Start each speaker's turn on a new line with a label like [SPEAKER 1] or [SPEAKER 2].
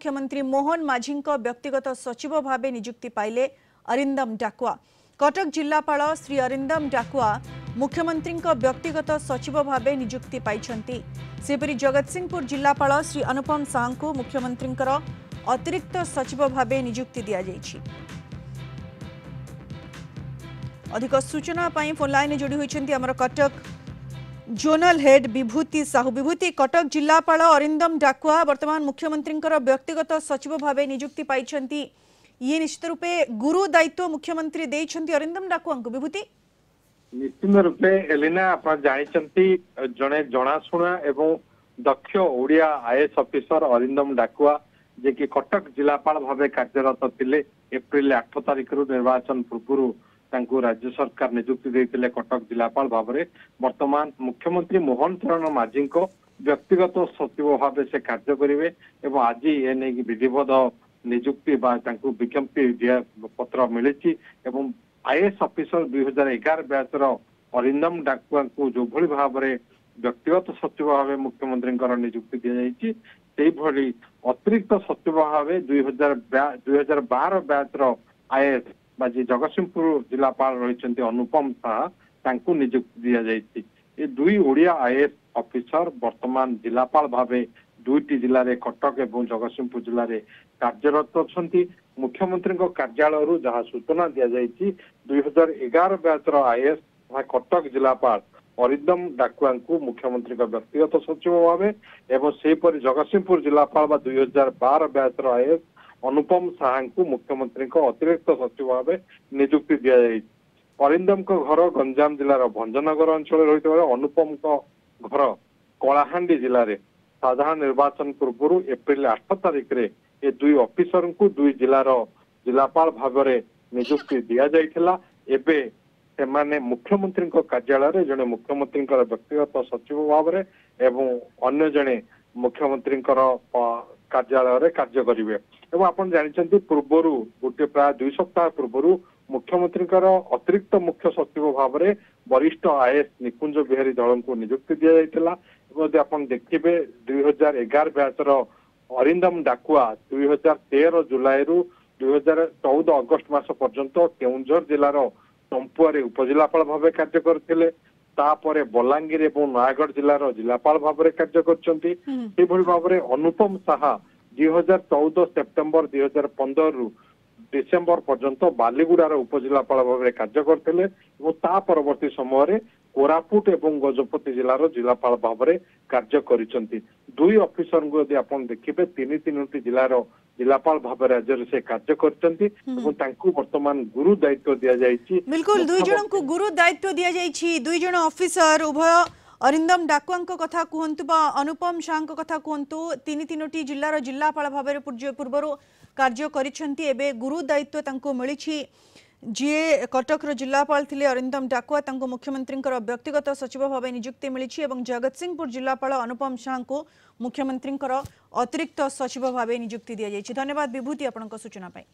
[SPEAKER 1] मुख्यमंत्री मोहन माझी व्यक्तिगत सचिव भाव नियुक्ति पाइले अरिंदम डाकुआ। कटक जिलापाल श्री अरिंदम डाकुआ मुख्यमंत्री व्यक्तिगत सचिव भाव नियुक्ति पाइछंती। सेपरी जगतसिंहपुर जिलापाल श्री अनुपम साहू को मुख्यमंत्री अतिरिक्त सचिव भाव नियुक्ति दि जाइछि। अधिक सूचना फोन लाइन जोड़ी होइछंती हमर कटक जोनल हेड विभूति साहू। विभूति, कटक जिलापाल अरिंदम डाकुआ वर्तमान मुख्यमंत्री व्यक्तिगत सचिव भाव नियुक्ति पाइछंती। ये निश्चित रूपे गुरु दायित्व मुख्यमंत्री देइछंती अरिंदम डाकुआ को। विभूति,
[SPEAKER 2] निश्चित रूपे एलिना आप जानिछंती जणे जणाशुना एवं दक्ष ओडिया आईएएस ऑफिसर अरिंदम डाकुआ जे कि कटक जिलापाल भाव कार्यरत थिले। एप्रिल 8 तारिख निर्वाचन पूर्व तांको राज्य सरकार नियुक्ति देते कटक जिलापाल भाव में। वर्तमान मुख्यमंत्री मोहन चरण माझी को व्यक्तिगत सचिव भाव से कार्य करेंगे एवं आज ए नहीं विधिवत नियुक्ति विज्ञप्ति पत्र मिली। आईएएस ऑफिसर 2011 बैचर अरिंदम डाकुआ को जो भली भाव में व्यक्तिगत सचिव भाव मुख्यमंत्री नियुक्ति दी जाइए अतिरिक्त सचिव भाव 2012 बैचर आईएएस बाजी जगतसिंहपुर जिलापाल रही अनुपम साहा नियुक्ति दि जाइए। ये दुई ओडिया आईएएस ऑफिसर वर्तमान जिलापाल भाव दुईटी जिले में कटक एवं जगतसिंहपुर जिले में कार्यरत अच्छा। मुख्यमंत्री कार्यालय जहाँ सूचना दि जाइए 2011 बैचर आईएएस कटक जिलापाल अरिंदम डाकुआ को मुख्यमंत्री व्यक्तिगत सचिव भाव एवं सेपरी जगतसिंहपुर जिलापाल 2012 बैचर आईएएस अनुपम साहा को मुख्यमंत्री अतिरिक्त सचिव भाव नियुक्ति दि जाइए। अरिंदम घर गंजाम जिलार भंजनगर अंचल रही अनुपम घर कलाहांडी जिले में साधारण निर्वाचन पूर्व एप्रिल 8 तारिख रे ये दुई ऑफिसर को दुई जिलार जिलापाल भाव में नियुक्ति दि जाइथिला। एबे सेमाने मुख्यमंत्री कार्यालय जड़े मुख्यमंत्री व्यक्तिगत सचिव भाव में एवं अन्य जड़े मुख्यमंत्री कार्यालय कार्य करेंगे। एवं आप जानते पूर्वर गोटे प्राय 2 सप्ताह पूर्व मुख्यमंत्री अतिरिक्त मुख्य सचिव भाव में वरिष्ठ आईएएस निकुंज बिहारी दल को नियुक्ति दि जाइए। आप देखिए 2011 बैचर अरिंदम डाकुआ 2013 जुलाई 2014 अगस्ट मास पर्यंत केउंझर जिलार चंपुआर उपजिलापाल भाव कार्य करते। तापर बलांगीर और नयागढ़ जिलार जिलापाल भाव में कार्य कर भाव में अनुपम साहा 2014 सेप्टेम्बर 2015 डिसेम्बर पर्यंत बालीगुड़ार उपजिलापाल भाव में कार्य करते। परवर्ती समय कोरापुट एवं गजपति जिलार जिलापाल भाव में कार्य करिसेंती। दुई ऑफिसर को यदि आप देखिए तीन जिलार जिलापाल भाव राज्य से कार्य करछंती एवं तांको वर्तमान गुरु दायित्व दिया जाइछि।
[SPEAKER 1] बिल्कुल दुई जन को गुरु दायित्व दिया जाइछि। दुई जन ऑफिसर उभय अरिंदम डाकुआ कथा कहतु बा अनुपम साहा कथा कहतु तीनोटी जिलार जिलापाल भाव में पूर्व कार्य करिसेंती। एबे गुरु दायित्व तांको मिलिछि। जी कटक जिलापाल थिले अरिंदम डाकुआ तांको मुख्यमंत्री व्यक्तिगत सचिव भाव नियुक्ति मिली और जगतसिंहपुर जिलापाल अनुपम साहा को मुख्यमंत्री अतिरिक्त सचिव भाव नियुक्ति दि जाइए। धन्यवाद विभूति आपन सूचना पाई।